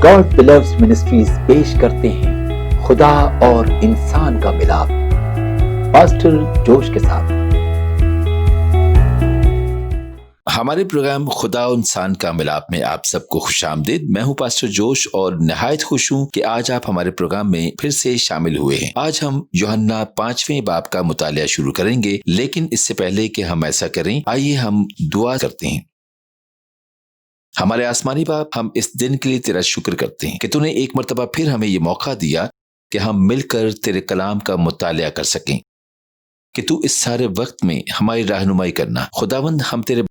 God believes ministries پیش کرتے ہیں خدا اور انسان کا ملاپ، پاسٹر جوش کے ساتھ۔ ہمارے پروگرام خدا و انسان کا ملاپ میں آپ سب کو خوش آمدید۔ میں ہوں پاسٹر جوش اور نہایت خوش ہوں کہ آج آپ ہمارے پروگرام میں پھر سے شامل ہوئے ہیں۔ آج ہم یوحنا 5ویں باب کا مطالعہ شروع کریں گے، لیکن اس سے پہلے کہ ہم ایسا کریں آئیے ہم دعا کرتے ہیں۔ ہمارے آسمانی باپ، ہم اس دن کے لیے تیرا شکر کرتے ہیں کہ تو نے ایک مرتبہ پھر ہمیں یہ موقع دیا کہ ہم مل کر تیرے کلام کا مطالعہ کر سکیں، کہ تو اس سارے وقت میں ہماری رہنمائی کرنا۔ خداوند، ہم تیرے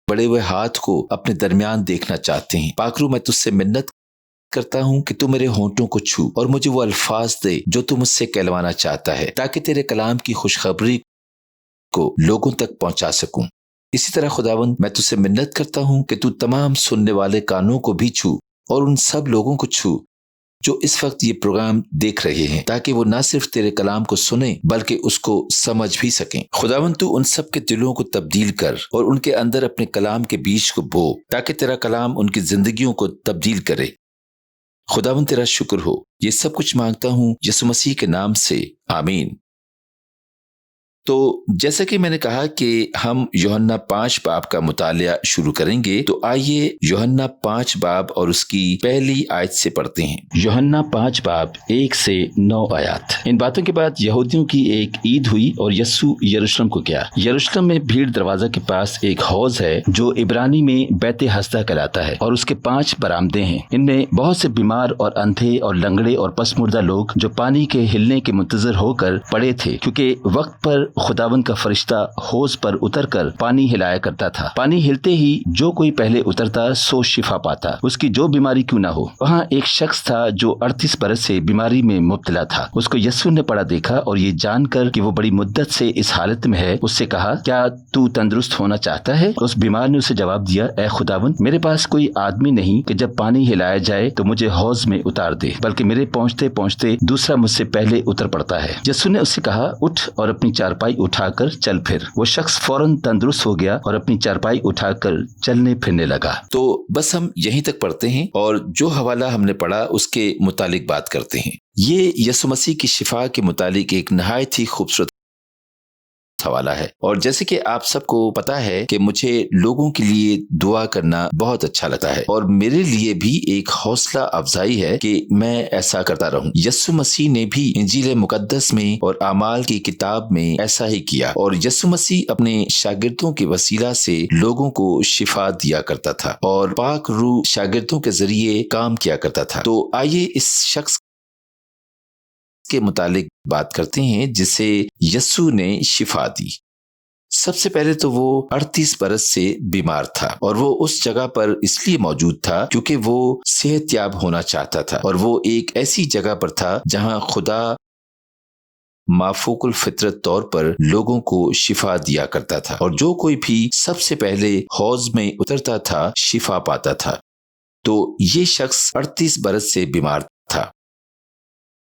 بڑے ہوئے ہاتھ کو اپنے درمیان دیکھنا چاہتے ہیں۔ پاک روح، میں تجھ سے منت کرتا ہوں کہ تو میرے ہونٹوں کو چھو اور مجھے وہ الفاظ دے جو تو مجھ سے کہلوانا چاہتا ہے، تاکہ تیرے کلام کی خوشخبری کو لوگوں تک پہنچا سکوں۔ اسی طرح خداوند، میں تجھ سے منت کرتا ہوں کہ تو تمام سننے والے کانوں کو بھی چھو اور ان سب لوگوں کو چھو جو اس وقت یہ پروگرام دیکھ رہے ہیں، تاکہ وہ نہ صرف تیرے کلام کو سنیں بلکہ اس کو سمجھ بھی سکیں۔ خداوند، تو ان سب کے دلوں کو تبدیل کر اور ان کے اندر اپنے کلام کے بیج کو بو، تاکہ تیرا کلام ان کی زندگیوں کو تبدیل کرے۔ خداوند، تیرا شکر ہو۔ یہ سب کچھ مانگتا ہوں یسوع مسیح کے نام سے، آمین۔ تو جیسا کہ میں نے کہا کہ ہم یوحنا 5 باب کا مطالعہ شروع کریں گے، تو آئیے یوحنا 5 باب اور اس کی پہلی آیت سے پڑھتے ہیں۔ یوحنا 5 باب 1 سے 9 آیات۔ ان باتوں کے بعد یہودیوں کی ایک عید ہوئی اور یسوع یروشلم کو گیا۔ یروشلم میں بھیڑ دروازہ کے پاس ایک حوض ہے جو عبرانی میں بیت حسدہ کہلاتا ہے، اور اس کے 5 برآمدے ہیں۔ ان میں بہت سے بیمار اور اندھے اور لنگڑے اور پس مردہ لوگ جو پانی کے ہلنے کے منتظر ہو کر پڑے تھے، کیونکہ وقت پر خداوند کا فرشتہ حوض پر اتر کر پانی ہلایا کرتا تھا۔ پانی ہلتے ہی جو کوئی پہلے اترتا سو شفا پاتا، اس کی جو بیماری کیوں نہ ہو۔ وہاں ایک شخص تھا جو 38 برس سے بیماری میں مبتلا تھا۔ اس کو یسوع نے پڑا دیکھا اور یہ جان کر کہ وہ بڑی مدت سے اس حالت میں ہے، اس سے کہا، کیا تو تندرست ہونا چاہتا ہے؟ اس بیمار نے اسے جواب دیا، اے خداوند، میرے پاس کوئی آدمی نہیں کہ جب پانی ہلایا جائے تو مجھے حوض میں اتار دے، بلکہ میرے پہنچتے پہنچتے دوسرا مجھ سے پہلے اتر پڑتا ہے۔ یسوع نے اس سے کہا، اٹھ اور اپنی چارپائی اٹھا کر چل پھر۔ وہ شخص فوراً تندرست ہو گیا اور اپنی چارپائی اٹھا کر چلنے پھرنے لگا۔ تو بس ہم یہیں تک پڑھتے ہیں اور جو حوالہ ہم نے پڑھا اس کے متعلق بات کرتے ہیں۔ یہ یسوع مسیح کی شفا کے متعلق ایک نہایت ہی خوبصورت حوالہ ہے، اور جیسے کہ آپ سب کو پتا ہے کہ مجھے لوگوں کے لیے دعا کرنا بہت اچھا لگتا ہے، اور میرے لیے بھی ایک حوصلہ افزائی ہے کہ میں ایسا کرتا رہوں۔ یسوع مسیح نے بھی انجیل مقدس میں اور اعمال کی کتاب میں ایسا ہی کیا، اور یسوع مسیح اپنے شاگردوں کے وسیلہ سے لوگوں کو شفا دیا کرتا تھا اور پاک روح شاگردوں کے ذریعے کام کیا کرتا تھا۔ تو آئیے اس شخص کے متعلق بات کرتے ہیں جسے یسوع نے شفا دی۔ سب سے پہلے تو وہ 38 برس سے بیمار تھا، اور وہ اس جگہ پر اس لیے موجود تھا کیونکہ وہ صحت یاب ہونا چاہتا تھا، اور وہ ایک ایسی جگہ پر تھا جہاں خدا مافوق الفطرت طور پر لوگوں کو شفا دیا کرتا تھا، اور جو کوئی بھی سب سے پہلے حوض میں اترتا تھا شفا پاتا تھا۔ تو یہ شخص 38 برس سے بیمار تھا،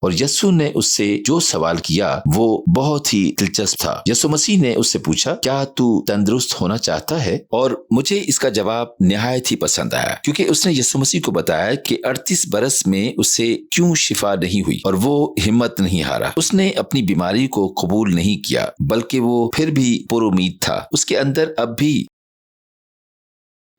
اور یسوع نے اس سے جو سوال کیا وہ بہت ہی دلچسپ تھا۔ یسوع مسیح نے اس سے پوچھا، کیا تو تندرست ہونا چاہتا ہے؟ اور مجھے اس کا جواب نہایت ہی پسند آیا، کیونکہ اس نے یسوع مسیح کو بتایا کہ 38 برس میں اسے کیوں شفا نہیں ہوئی، اور وہ ہمت نہیں ہارا۔ اس نے اپنی بیماری کو قبول نہیں کیا، بلکہ وہ پھر بھی پر امید تھا۔ اس کے اندر اب بھی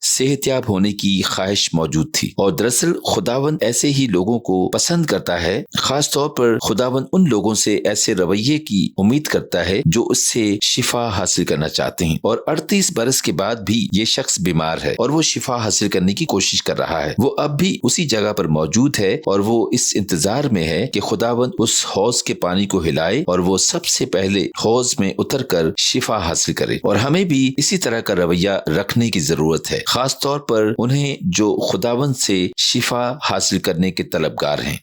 صحت یاب ہونے کی خواہش موجود تھی، اور دراصل خداوند ایسے ہی لوگوں کو پسند کرتا ہے۔ خاص طور پر خداوند ان لوگوں سے ایسے رویے کی امید کرتا ہے جو اس سے شفا حاصل کرنا چاہتے ہیں، اور 38 برس کے بعد بھی یہ شخص بیمار ہے اور وہ شفا حاصل کرنے کی کوشش کر رہا ہے۔ وہ اب بھی اسی جگہ پر موجود ہے، اور وہ اس انتظار میں ہے کہ خداوند اس حوض کے پانی کو ہلائے اور وہ سب سے پہلے حوض میں اتر کر شفا حاصل کرے۔ اور ہمیں بھی اسی طرح کا رویہ رکھنے کی ضرورت ہے، خاص طور پر انہیں جو خداوند سے شفا حاصل کرنے کے طلبگار ہیں۔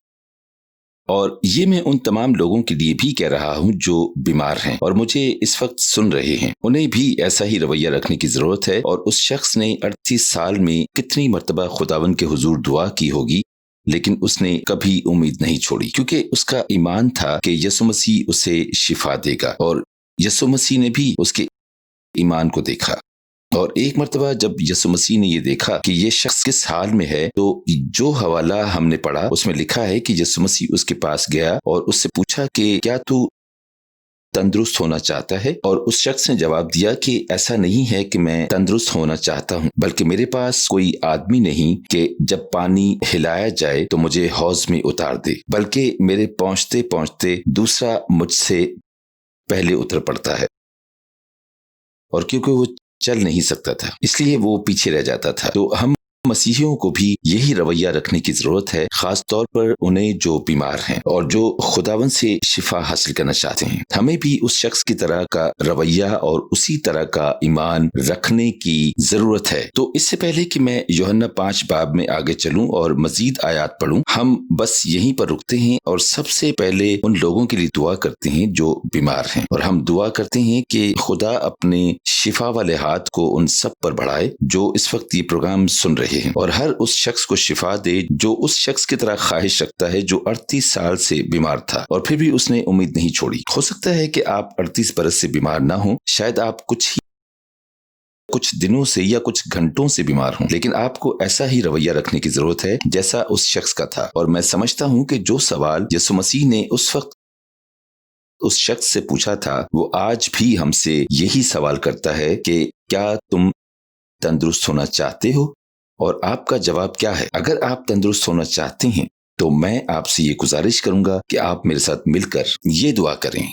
اور یہ میں ان تمام لوگوں کے لیے بھی کہہ رہا ہوں جو بیمار ہیں اور مجھے اس وقت سن رہے ہیں، انہیں بھی ایسا ہی رویہ رکھنے کی ضرورت ہے۔ اور اس شخص نے 38 سال میں کتنی مرتبہ خداوند کے حضور دعا کی ہوگی، لیکن اس نے کبھی امید نہیں چھوڑی، کیونکہ اس کا ایمان تھا کہ یسوع مسیح اسے شفا دے گا، اور یسوع مسیح نے بھی اس کے ایمان کو دیکھا۔ اور ایک مرتبہ جب یسوع مسیح نے یہ دیکھا کہ یہ شخص کس حال میں ہے تو جو حوالہ ہم نے پڑھا اس میں لکھا ہے کہ یسوع مسیح اس کے پاس گیا اور اس سے پوچھا کہ کیا تو تندرست ہونا چاہتا ہے؟ اور اس شخص نے جواب دیا کہ ایسا نہیں ہے کہ میں تندرست ہونا چاہتا ہوں، بلکہ میرے پاس کوئی آدمی نہیں کہ جب پانی ہلایا جائے تو مجھے حوض میں اتار دے، بلکہ میرے پہنچتے پہنچتے دوسرا مجھ سے پہلے اتر پڑتا ہے، اور کیونکہ وہ چل نہیں سکتا تھا اس لیے وہ پیچھے رہ جاتا تھا۔ تو ہم مسیحیوں کو بھی یہی رویہ رکھنے کی ضرورت ہے، خاص طور پر انہیں جو بیمار ہیں اور جو خداوند سے شفا حاصل کرنا چاہتے ہیں۔ ہمیں بھی اس شخص کی طرح کا رویہ اور اسی طرح کا ایمان رکھنے کی ضرورت ہے۔ تو اس سے پہلے کہ میں یوحنا 5 باب میں آگے چلوں اور مزید آیات پڑھوں، ہم بس یہیں پر رکتے ہیں اور سب سے پہلے ان لوگوں کے لیے دعا کرتے ہیں جو بیمار ہیں، اور ہم دعا کرتے ہیں کہ خدا اپنے شفا والے ہاتھ کو ان سب پر بڑھائے جو اس وقت یہ پروگرام سن رہے ہیں، اور ہر اس شخص کو شفا دے جو اس شخص کی طرح خواہش رکھتا ہے جو 38 سال سے بیمار تھا اور پھر بھی اس نے امید نہیں چھوڑی۔ ہو سکتا ہے کہ آپ 38 برس سے بیمار نہ ہوں، شاید آپ کچھ دنوں سے یا کچھ گھنٹوں سے بیمار ہوں، لیکن آپ کو ایسا ہی رویہ رکھنے کی ضرورت ہے جیسا اس شخص کا تھا۔ اور میں سمجھتا ہوں کہ جو سوال یسوع مسیح نے اس وقت اس شخص سے پوچھا تھا وہ آج بھی ہم سے یہی سوال کرتا ہے کہ کیا تم تندرست ہونا چاہتے ہو؟ اور آپ کا جواب کیا ہے؟ اگر آپ تندرست ہونا چاہتے ہیں تو میں آپ سے یہ گزارش کروں گا کہ آپ میرے ساتھ مل کر یہ دعا کریں۔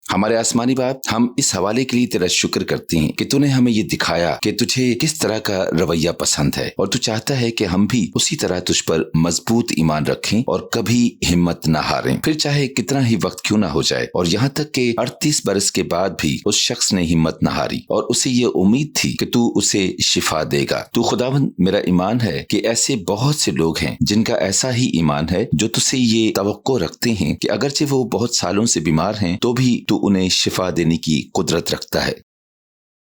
ہمارے آسمانی باپ، ہم اس حوالے کے لیے تیرا شکر کرتے ہیں کہ تو نے ہمیں یہ دکھایا کہ تجھے کس طرح کا رویہ پسند ہے، اور تو چاہتا ہے کہ ہم بھی اسی طرح تجھ پر مضبوط ایمان رکھیں اور کبھی ہمت نہ ہاریں، پھر چاہے کتنا ہی وقت کیوں نہ ہو جائے۔ اور یہاں تک کہ 38 برس کے بعد بھی اس شخص نے ہمت نہ ہاری اور اسے یہ امید تھی کہ تو اسے شفا دے گا۔ تو خداوند، میرا ایمان ہے کہ ایسے بہت سے لوگ ہیں جن کا ایسا ہی ایمان ہے جو تجھ سے یہ توقع رکھتے ہیں کہ اگرچہ وہ بہت سالوں سے بیمار ہیں تو بھی تو انہیں شفا دینے کی قدرت رکھتا ہے۔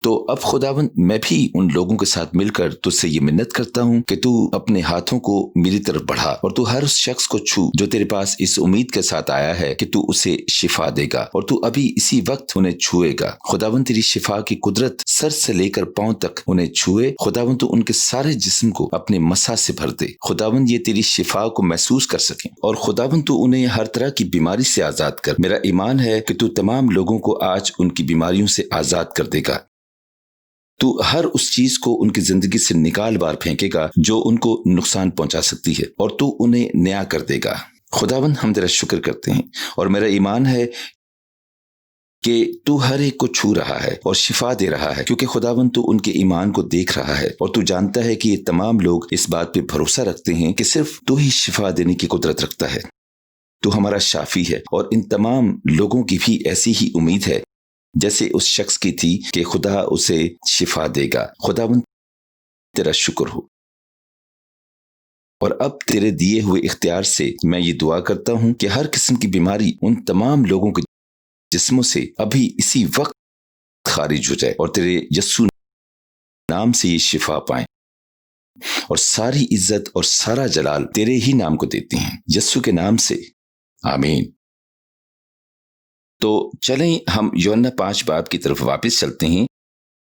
تو اب خداوند، میں بھی ان لوگوں کے ساتھ مل کر تجھ سے یہ منت کرتا ہوں کہ تو اپنے ہاتھوں کو میری طرف بڑھا اور تو ہر اس شخص کو چھو جو تیرے پاس اس امید کے ساتھ آیا ہے کہ تو اسے شفا دے گا، اور تو ابھی اسی وقت انہیں چھوئے گا۔ خداوند، تیری شفا کی قدرت سر سے لے کر پاؤں تک انہیں چھوئے۔ خداوند، تو ان کے سارے جسم کو اپنے مسا سے بھر دے۔ خداوند، یہ تیری شفا کو محسوس کر سکیں، اور خداوند تو انہیں ہر طرح کی بیماری سے آزاد کر۔ میرا ایمان ہے کہ تو تمام لوگوں کو آج ان کی بیماریوں سے آزاد کر دے گا۔ تو ہر اس چیز کو ان کی زندگی سے نکال بار پھینکے گا جو ان کو نقصان پہنچا سکتی ہے، اور تو انہیں نیا کر دے گا۔ خداوند، ہم تیرا شکر کرتے ہیں، اور میرا ایمان ہے کہ تو ہر ایک کو چھو رہا ہے اور شفا دے رہا ہے، کیونکہ خداوند تو ان کے ایمان کو دیکھ رہا ہے، اور تو جانتا ہے کہ یہ تمام لوگ اس بات پہ بھروسہ رکھتے ہیں کہ صرف تو ہی شفا دینے کی قدرت رکھتا ہے۔ تو ہمارا شافی ہے، اور ان تمام لوگوں کی بھی ایسی ہی امید ہے جیسے اس شخص کی تھی کہ خدا اسے شفا دے گا۔ خداوند، تیرا شکر ہو۔ اور اب تیرے دیے ہوئے اختیار سے میں یہ دعا کرتا ہوں کہ ہر قسم کی بیماری ان تمام لوگوں کے جسموں سے ابھی اسی وقت خارج ہو جائے، اور تیرے یسوع نام سے یہ شفا پائیں، اور ساری عزت اور سارا جلال تیرے ہی نام کو دیتے ہیں، یسوع کے نام سے، آمین۔ تو چلیں ہم یوحنا 5 باب کی طرف واپس چلتے ہیں،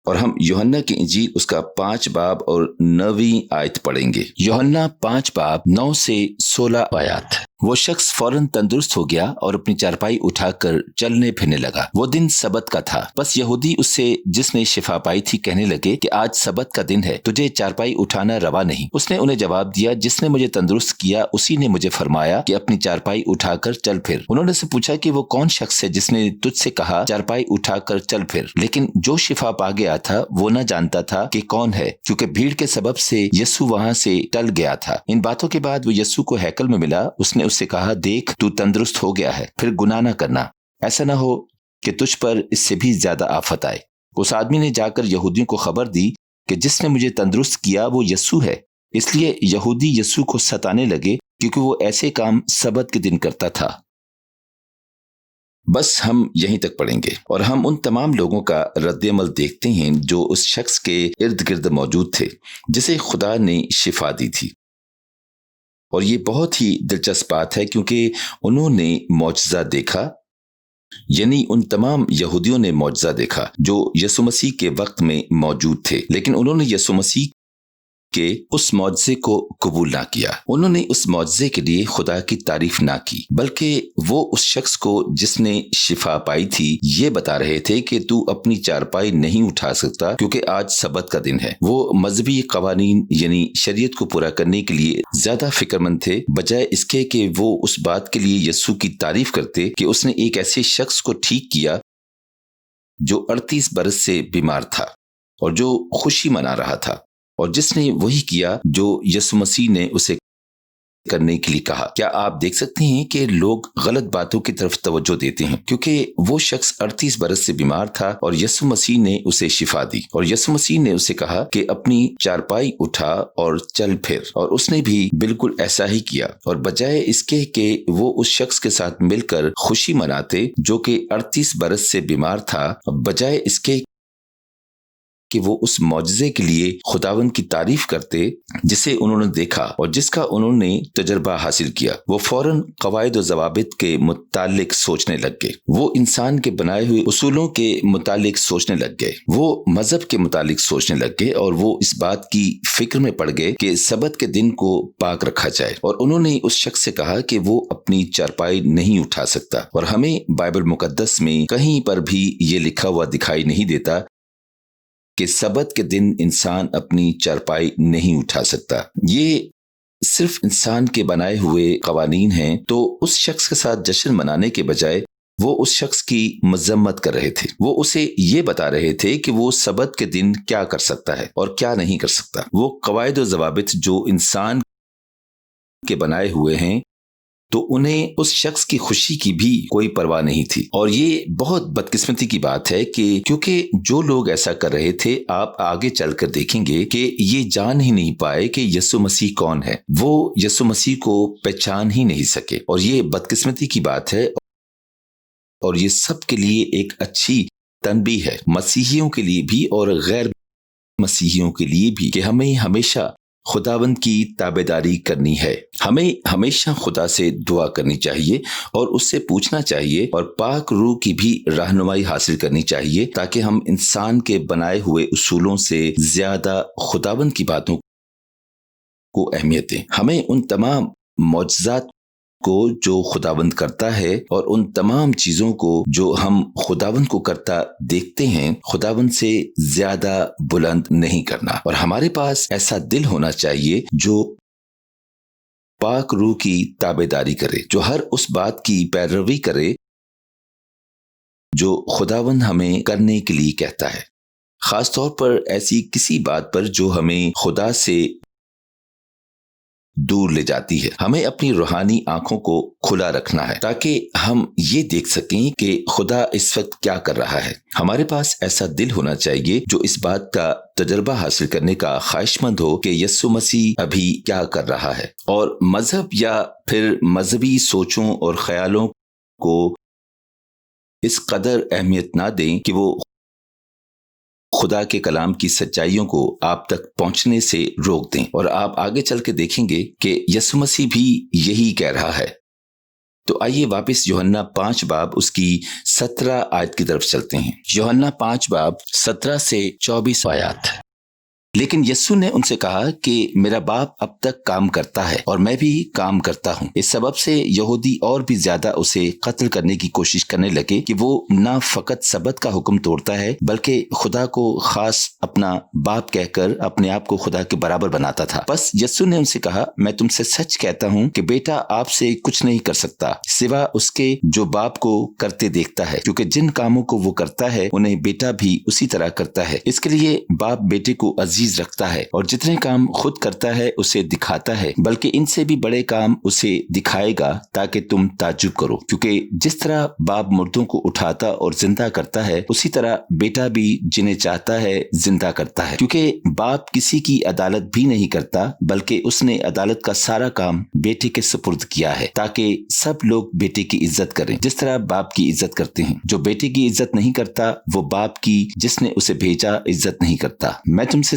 اور ہم یوحنا کی انجیل اس کا 5 باب اور 9ویں آیت پڑھیں گے۔ یوحنا 5 باب 9 سے 16 آیات۔ وہ شخص فوراً تندرست ہو گیا اور اپنی چارپائی اٹھا کر چلنے پھرنے لگا۔ وہ دن سبت کا تھا، بس یہودی اس سے جس نے شفا پائی تھی کہنے لگے کہ آج سبت کا دن ہے، تجھے چارپائی اٹھانا روا نہیں۔ اس نے انہیں جواب دیا، جس نے مجھے تندرست کیا اسی نے مجھے فرمایا کہ اپنی چارپائی اٹھا کر چل پھر۔ انہوں نے سے پوچھا کہ وہ کون شخص ہے جس نے تجھ سے کہا چارپائی اٹھا کر چل پھر؟ لیکن جو شفا پا گیا تھا وہ نہ جانتا تھا کہ کون ہے، کیونکہ بھیڑ کے سبب سے یسوع وہاں سے ٹل گیا تھا۔ ان باتوں کے بعد وہ یسوع کو ہیکل میں ملا۔ اس نے اس سے کہا، دیکھ، تو تندرست ہو گیا ہے، پھر گناہ نہ کرنا، ایسا نہ ہو کہ تجھ پر اس سے بھی زیادہ آفت آئے۔ اس آدمی نے جا کر یہودیوں کو خبر دی کہ جس نے مجھے تندرست کیا وہ یسوع ہے۔ اس لیے یہودی یسوع کو ستانے لگے کیونکہ وہ ایسے کام سبت کے دن کرتا تھا۔ بس ہم یہیں تک پڑھیں گے، اور ہم ان تمام لوگوں کا رد عمل دیکھتے ہیں جو اس شخص کے ارد گرد موجود تھے جسے خدا نے شفا دی تھی۔ اور یہ بہت ہی دلچسپ بات ہے کیونکہ انہوں نے معجزہ دیکھا یعنی ان تمام یہودیوں نے معجزہ دیکھا جو یسوع مسیح کے وقت میں موجود تھے، لیکن انہوں نے یسوع مسیح کہ اس معجزے کو قبول نہ کیا۔ انہوں نے اس معجزے کے لیے خدا کی تعریف نہ کی، بلکہ وہ اس شخص کو جس نے شفا پائی تھی یہ بتا رہے تھے کہ تو اپنی چارپائی نہیں اٹھا سکتا کیونکہ آج سبت کا دن ہے۔ وہ مذہبی قوانین یعنی شریعت کو پورا کرنے کے لیے زیادہ فکر مند تھے بجائے اس کے کہ وہ اس بات کے لیے یسوع کی تعریف کرتے کہ اس نے ایک ایسے شخص کو ٹھیک کیا جو 38 برس سے بیمار تھا اور جو خوشی منا رہا تھا، اور جس نے وہی کیا جو یسوع مسیح نے اسے کرنے کے لیے کہا۔ کیا آپ دیکھ سکتے ہیں کہ لوگ غلط باتوں کی طرف توجہ دیتے ہیں کیونکہ وہ شخص 38 برس سے بیمار تھا اور یسوع مسیح نے اسے شفا دی، اور یسوع مسیح نے اسے کہا کہ اپنی چارپائی اٹھا اور چل پھر، اور اس نے بھی بالکل ایسا ہی کیا، اور بجائے اس کے کہ وہ اس شخص کے ساتھ مل کر خوشی مناتے جو کہ 38 برس سے بیمار تھا، بجائے اس کے کہ وہ اس معجزے کے لیے خداوند کی تعریف کرتے جسے انہوں نے دیکھا اور جس کا انہوں نے تجربہ حاصل کیا، وہ فوراً قواعد و ضوابط کے متعلق سوچنے لگ گئے، وہ انسان کے بنائے ہوئے اصولوں کے متعلق سوچنے لگ گئے، وہ مذہب کے متعلق سوچنے لگ گئے، اور وہ اس بات کی فکر میں پڑ گئے کہ سبت کے دن کو پاک رکھا جائے، اور انہوں نے اس شخص سے کہا کہ وہ اپنی چارپائی نہیں اٹھا سکتا، اور ہمیں بائبل مقدس میں کہیں پر بھی یہ لکھا ہوا دکھائی نہیں دیتا کہ سبت کے دن انسان اپنی چارپائی نہیں اٹھا سکتا۔ یہ صرف انسان کے بنائے ہوئے قوانین ہیں، تو اس شخص کے ساتھ جشن منانے کے بجائے وہ اس شخص کی مذمت کر رہے تھے۔ وہ اسے یہ بتا رہے تھے کہ وہ سبت کے دن کیا کر سکتا ہے اور کیا نہیں کر سکتا۔ وہ قواعد و ضوابط جو انسان کے بنائے ہوئے ہیں تو انہیں اس شخص کی خوشی کی بھی کوئی پرواہ نہیں تھی، اور یہ بہت بدقسمتی کی بات ہے کہ کیونکہ جو لوگ ایسا کر رہے تھے، آپ آگے چل کر دیکھیں گے کہ یہ جان ہی نہیں پائے کہ یسوع مسیح کون ہے، وہ یسوع مسیح کو پہچان ہی نہیں سکے، اور یہ بدقسمتی کی بات ہے، اور یہ سب کے لیے ایک اچھی تنبیہ ہے، مسیحیوں کے لیے بھی اور غیر مسیحیوں کے لیے بھی، کہ ہمیں ہمیشہ خداوند کی تابعداری کرنی ہے۔ ہمیں ہمیشہ خدا سے دعا کرنی چاہیے اور اس سے پوچھنا چاہیے، اور پاک روح کی بھی رہنمائی حاصل کرنی چاہیے تاکہ ہم انسان کے بنائے ہوئے اصولوں سے زیادہ خداوند کی باتوں کو اہمیت دیں۔ ہمیں ان تمام معجزات کو جو خداوند کرتا ہے اور ان تمام چیزوں کو جو ہم خداوند کو کرتا دیکھتے ہیں، خداوند سے زیادہ بلند نہیں کرنا، اور ہمارے پاس ایسا دل ہونا چاہیے جو پاک روح کی تابعداری کرے، جو ہر اس بات کی پیروی کرے جو خداوند ہمیں کرنے کے لیے کہتا ہے، خاص طور پر ایسی کسی بات پر جو ہمیں خدا سے دور لے جاتی ہے۔ ہمیں اپنی روحانی آنکھوں کو کھلا رکھنا ہے تاکہ ہم یہ دیکھ سکیں کہ خدا اس وقت کیا کر رہا ہے۔ ہمارے پاس ایسا دل ہونا چاہیے جو اس بات کا تجربہ حاصل کرنے کا خواہش مند ہو کہ یسوع مسیح ابھی کیا کر رہا ہے، اور مذہب یا پھر مذہبی سوچوں اور خیالوں کو اس قدر اہمیت نہ دیں کہ وہ خدا کے کلام کی سچائیوں کو آپ تک پہنچنے سے روک دیں، اور آپ آگے چل کے دیکھیں گے کہ یسوع مسیح بھی یہی کہہ رہا ہے۔ تو آئیے واپس یوحنا 5 باب اس کی 17 آیت کی طرف چلتے ہیں۔ یوحنا 5 باب 17 سے 24 آیات۔ لیکن یسوع نے ان سے کہا کہ میرا باپ اب تک کام کرتا ہے اور میں بھی کام کرتا ہوں۔ اس سبب سے یہودی اور بھی زیادہ اسے قتل کرنے کی کوشش کرنے لگے کہ وہ نہ فقط سبت کا حکم توڑتا ہے بلکہ خدا کو خاص اپنا باپ کہہ کر اپنے آپ کو خدا کے برابر بناتا تھا۔ بس یسوع نے ان سے کہا، میں تم سے سچ کہتا ہوں کہ بیٹا آپ سے کچھ نہیں کر سکتا سوا اس کے جو باپ کو کرتے دیکھتا ہے، کیونکہ جن کاموں کو وہ کرتا ہے انہیں بیٹا بھی اسی طرح کرتا ہے۔ اس کے لیے باپ بیٹے کو عزیز رکھتا ہے اور جتنے کام خود کرتا ہے اسے دکھاتا ہے، بلکہ ان سے بھی بڑے کام اسے دکھائے گا تاکہ تم تعجب کرو، کیونکہ جس طرح باپ مردوں کو اٹھاتا اور زندہ کرتا ہے اسی طرح بیٹا بھی جنہیں چاہتا ہے زندہ کرتا ہے، کیونکہ باپ کسی کی عدالت بھی نہیں کرتا بلکہ اس نے عدالت کا سارا کام بیٹے کے سپرد کیا ہے تاکہ سب لوگ بیٹے کی عزت کریں جس طرح باپ کی عزت کرتے ہیں۔ جو بیٹے کی عزت نہیں کرتا وہ باپ کی جس نے اسے بھیجا عزت نہیں کرتا۔ میں تم سے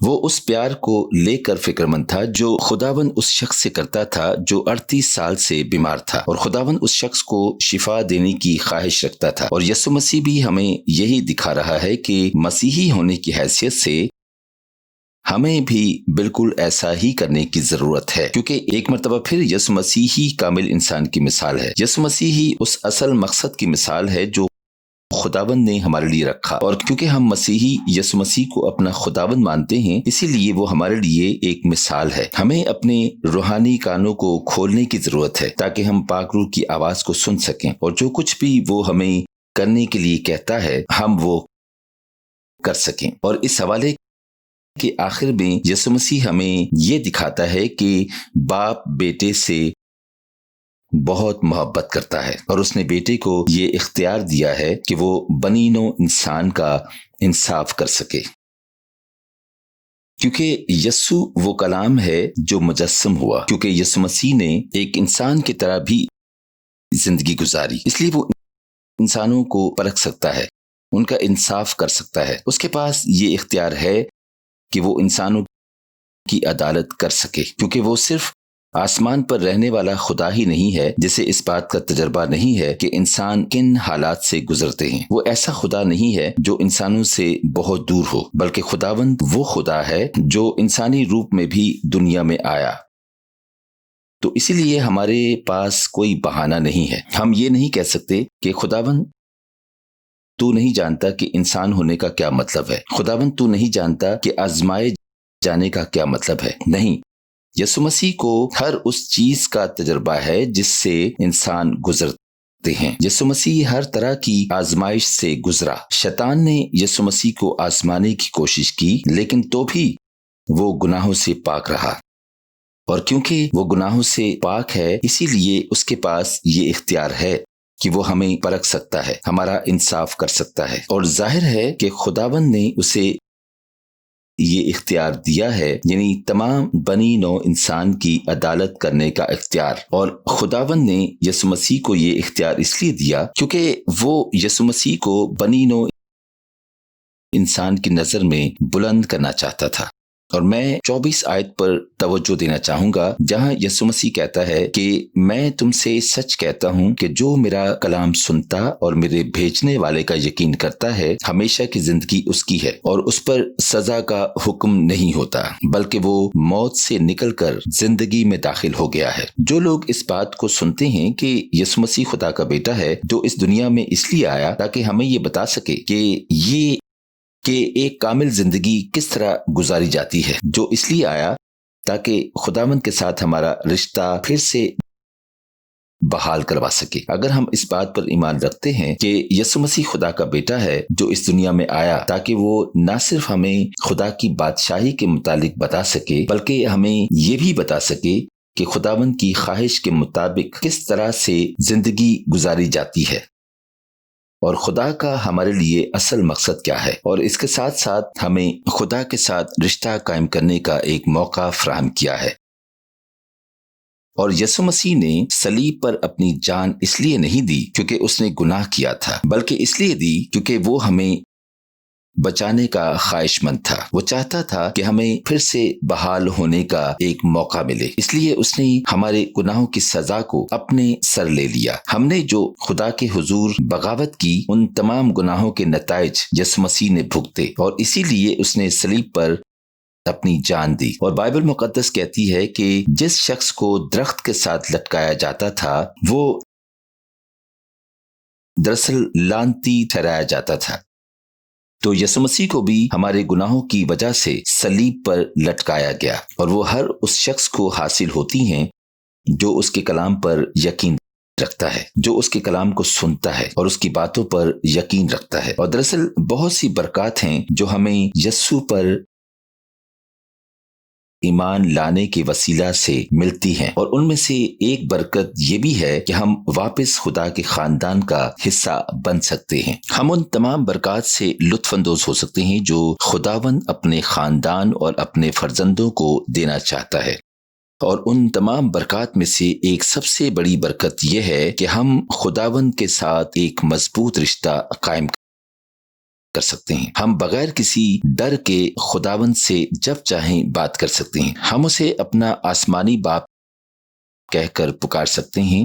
وہ اس پیار کو لے کر فکر مند تھا جو خداوند اس شخص سے کرتا تھا جو 38 سال سے بیمار تھا، اور خداوند اس شخص کو شفا دینے کی خواہش رکھتا تھا۔ اور یسوع مسیح بھی ہمیں یہی دکھا رہا ہے کہ مسیحی ہونے کی حیثیت سے ہمیں بھی بالکل ایسا ہی کرنے کی ضرورت ہے، کیونکہ ایک مرتبہ پھر یسوع مسیح ہی کامل انسان کی مثال ہے۔ یسوع مسیح ہی اس اصل مقصد کی مثال ہے جو خداوند نے ہمارے لیے رکھا، اور کیونکہ ہم مسیحی یسوع مسیح کو اپنا خداوند مانتے ہیں، اسی لیے وہ ہمارے لیے ایک مثال ہے۔ ہمیں اپنے روحانی کانوں کو کھولنے کی ضرورت ہے تاکہ ہم پاک روح کی آواز کو سن سکیں، اور جو کچھ بھی وہ ہمیں کرنے کے لیے کہتا ہے ہم وہ کر سکیں۔ اور اس حوالے کے آخر میں یسوع مسیح ہمیں یہ دکھاتا ہے کہ باپ بیٹے سے بہت محبت کرتا ہے، اور اس نے بیٹے کو یہ اختیار دیا ہے کہ وہ بنی نوع انسان کا انصاف کر سکے، کیونکہ یسوع وہ کلام ہے جو مجسم ہوا، کیونکہ یسوع مسیح نے ایک انسان کی طرح بھی زندگی گزاری، اس لیے وہ انسانوں کو پرکھ سکتا ہے، ان کا انصاف کر سکتا ہے۔ اس کے پاس یہ اختیار ہے کہ وہ انسانوں کی عدالت کر سکے، کیونکہ وہ صرف آسمان پر رہنے والا خدا ہی نہیں ہے جسے اس بات کا تجربہ نہیں ہے کہ انسان کن حالات سے گزرتے ہیں۔ وہ ایسا خدا نہیں ہے جو انسانوں سے بہت دور ہو، بلکہ خداوند وہ خدا ہے جو انسانی روپ میں بھی دنیا میں آیا۔ تو اسی لیے ہمارے پاس کوئی بہانہ نہیں ہے۔ ہم یہ نہیں کہہ سکتے کہ خداوند تو نہیں جانتا کہ انسان ہونے کا کیا مطلب ہے، خداوند تو نہیں جانتا کہ آزمائے جانے کا کیا مطلب ہے۔ نہیں، یسوع مسیح کو ہر اس چیز کا تجربہ ہے جس سے انسان گزرتے ہیں۔ یسوع مسیح ہر طرح کی آزمائش سے گزرا۔ شیطان نے یسوع مسیح کو آزمانے کی کوشش کی، لیکن تو بھی وہ گناہوں سے پاک رہا، اور کیونکہ وہ گناہوں سے پاک ہے اسی لیے اس کے پاس یہ اختیار ہے کہ وہ ہمیں پرکھ سکتا ہے، ہمارا انصاف کر سکتا ہے، اور ظاہر ہے کہ خداوند نے اسے یہ اختیار دیا ہے، یعنی تمام بنی نوع انسان کی عدالت کرنے کا اختیار۔ اور خداوند نے یسوع مسیح کو یہ اختیار اس لیے دیا کیونکہ وہ یسوع مسیح کو بنی نوع انسان کی نظر میں بلند کرنا چاہتا تھا۔ اور میں 24 آیت پر توجہ دینا چاہوں گا جہاں یسوع مسیح کہتا ہے کہ میں تم سے سچ کہتا ہوں کہ جو میرا کلام سنتا اور میرے بھیجنے والے کا یقین کرتا ہے ہمیشہ کی زندگی اس کی ہے، اور اس پر سزا کا حکم نہیں ہوتا بلکہ وہ موت سے نکل کر زندگی میں داخل ہو گیا ہے۔ جو لوگ اس بات کو سنتے ہیں کہ یسوع مسیح خدا کا بیٹا ہے جو اس دنیا میں اس لیے آیا تاکہ ہمیں یہ بتا سکے کہ ایک کامل زندگی کس طرح گزاری جاتی ہے، جو اس لیے آیا تاکہ خداوند کے ساتھ ہمارا رشتہ پھر سے بحال کروا سکے۔ اگر ہم اس بات پر ایمان رکھتے ہیں کہ یسوع مسیح خدا کا بیٹا ہے جو اس دنیا میں آیا تاکہ وہ نہ صرف ہمیں خدا کی بادشاہی کے متعلق بتا سکے بلکہ ہمیں یہ بھی بتا سکے کہ خداوند کی خواہش کے مطابق کس طرح سے زندگی گزاری جاتی ہے، اور خدا کا ہمارے لیے اصل مقصد کیا ہے، اور اس کے ساتھ ساتھ ہمیں خدا کے ساتھ رشتہ قائم کرنے کا ایک موقع فراہم کیا ہے۔ اور یسوع مسیح نے صلیب پر اپنی جان اس لیے نہیں دی کیونکہ اس نے گناہ کیا تھا، بلکہ اس لیے دی کیونکہ وہ ہمیں بچانے کا خواہش مند تھا۔ وہ چاہتا تھا کہ ہمیں پھر سے بحال ہونے کا ایک موقع ملے، اس لیے اس نے ہمارے گناہوں کی سزا کو اپنے سر لے لیا۔ ہم نے جو خدا کے حضور بغاوت کی ان تمام گناہوں کے نتائج یسوع مسیح نے بھگتے، اور اسی لیے اس نے صلیب پر اپنی جان دی۔ اور بائبل مقدس کہتی ہے کہ جس شخص کو درخت کے ساتھ لٹکایا جاتا تھا وہ دراصل لعنتی ٹھہرایا جاتا تھا، تو یسوع مسیح کو بھی ہمارے گناہوں کی وجہ سے صلیب پر لٹکایا گیا، اور وہ ہر اس شخص کو حاصل ہوتی ہیں جو اس کے کلام پر یقین رکھتا ہے، جو اس کے کلام کو سنتا ہے اور اس کی باتوں پر یقین رکھتا ہے۔ اور دراصل بہت سی برکات ہیں جو ہمیں یسوع پر ایمان لانے کے وسیلہ سے ملتی ہیں، اور ان میں سے ایک برکت یہ بھی ہے کہ ہم واپس خدا کے خاندان کا حصہ بن سکتے ہیں۔ ہم ان تمام برکات سے لطف اندوز ہو سکتے ہیں جو خداوند اپنے خاندان اور اپنے فرزندوں کو دینا چاہتا ہے، اور ان تمام برکات میں سے ایک سب سے بڑی برکت یہ ہے کہ ہم خداوند کے ساتھ ایک مضبوط رشتہ قائم کر سکتے ہیں۔ ہم بغیر کسی ڈر کے خداوند سے جب چاہیں بات کر سکتے ہیں۔ ہم اسے اپنا آسمانی باپ کہہ کر پکار سکتے ہیں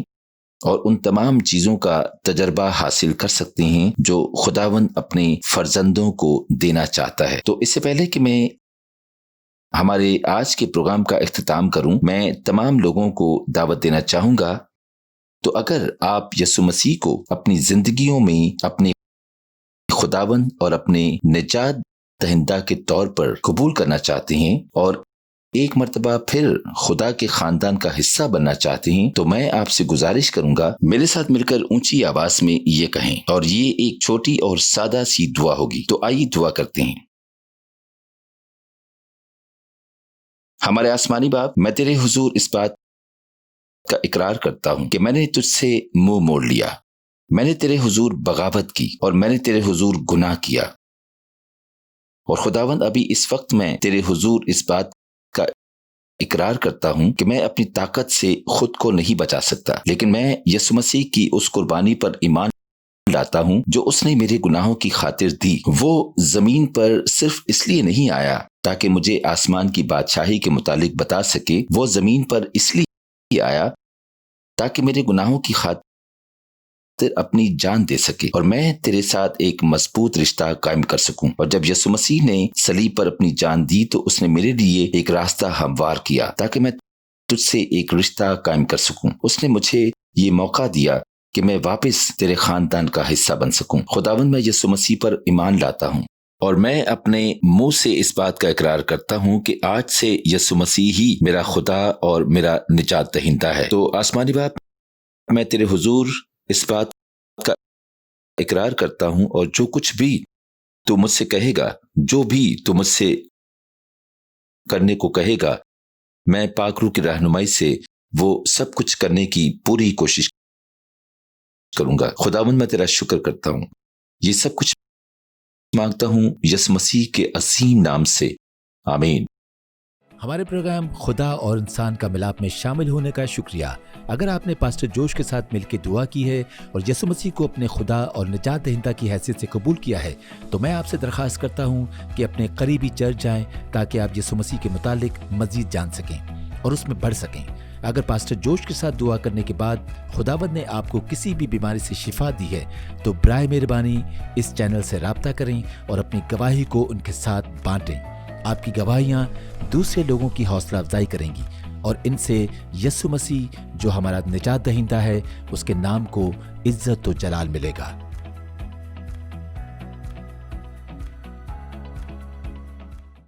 اور ان تمام چیزوں کا تجربہ حاصل کر سکتے ہیں جو خداوند اپنے فرزندوں کو دینا چاہتا ہے۔ تو اس سے پہلے کہ میں ہمارے آج کے پروگرام کا اختتام کروں، میں تمام لوگوں کو دعوت دینا چاہوں گا، تو اگر آپ یسوع مسیح کو اپنی زندگیوں میں اپنے خداوند اور اپنے نجات دہندہ کے طور پر قبول کرنا چاہتے ہیں اور ایک مرتبہ پھر خدا کے خاندان کا حصہ بننا چاہتے ہیں، تو میں آپ سے گزارش کروں گا میرے ساتھ مل کر اونچی آواز میں یہ کہیں، اور یہ ایک چھوٹی اور سادہ سی دعا ہوگی۔ تو آئیے دعا کرتے ہیں۔ ہمارے آسمانی باپ، میں تیرے حضور اس بات کا اقرار کرتا ہوں کہ میں نے تجھ سے منہ موڑ لیا، میں نے تیرے حضور بغاوت کی اور میں نے تیرے حضور گناہ کیا، اور خداوند ابھی اس وقت میں تیرے حضور اس بات کا اقرار کرتا ہوں کہ میں اپنی طاقت سے خود کو نہیں بچا سکتا، لیکن میں یسوع مسیح کی اس قربانی پر ایمان لاتا ہوں جو اس نے میرے گناہوں کی خاطر دی۔ وہ زمین پر صرف اس لیے نہیں آیا تاکہ مجھے آسمان کی بادشاہی کے متعلق بتا سکے، وہ زمین پر اس لیے آیا تاکہ میرے گناہوں کی خاطر اپنی جان دے سکے اور میں تیرے ساتھ ایک مضبوط رشتہ قائم کر سکوں۔ اور جب یسوع مسیح نے صلیب پر اپنی جان دی تو اس نے میرے لیے ایک راستہ ہموار کیا تاکہ میں تجھ سے ایک رشتہ قائم کر سکوں۔ اس نے مجھے یہ موقع دیا کہ میں واپس تیرے خاندان کا حصہ بن سکوں۔ خداوند، میں یسوع مسیح پر ایمان لاتا ہوں اور میں اپنے منہ سے اس بات کا اقرار کرتا ہوں کہ آج سے یسوع مسیح ہی میرا خدا اور میرا نجات دہندہ ہے۔ تو آسمانی باپ، میں تیرے حضور اس بات کا اقرار کرتا ہوں، اور جو کچھ بھی تو مجھ سے کہے گا، جو بھی تو مجھ سے کرنے کو کہے گا، میں پاک روح کی رہنمائی سے وہ سب کچھ کرنے کی پوری کوشش کروں گا۔ خداوند، میں تیرا شکر کرتا ہوں، یہ سب کچھ مانگتا ہوں یسوع مسیح کے عظیم نام سے، آمین۔ ہمارے پروگرام خدا اور انسان کا ملاپ میں شامل ہونے کا شکریہ۔ اگر آپ نے پاسٹر جوش کے ساتھ مل کے دعا کی ہے اور یسوع مسیح کو اپنے خدا اور نجات دہندہ کی حیثیت سے قبول کیا ہے، تو میں آپ سے درخواست کرتا ہوں کہ اپنے قریبی چرچ جائیں تاکہ آپ یسوع مسیح کے متعلق مزید جان سکیں اور اس میں بڑھ سکیں۔ اگر پاسٹر جوش کے ساتھ دعا کرنے کے بعد خداوند نے آپ کو کسی بھی بیماری سے شفا دی ہے تو برائے مہربانی اس چینل سے رابطہ کریں اور اپنی گواہی کو ان کے ساتھ بانٹیں۔ آپ کی گواہیاں دوسرے لوگوں کی حوصلہ افزائی کریں گی اور ان سے یسوع مسیح جو ہمارا نجات دہندہ ہے اس کے نام کو عزت و جلال ملے گا۔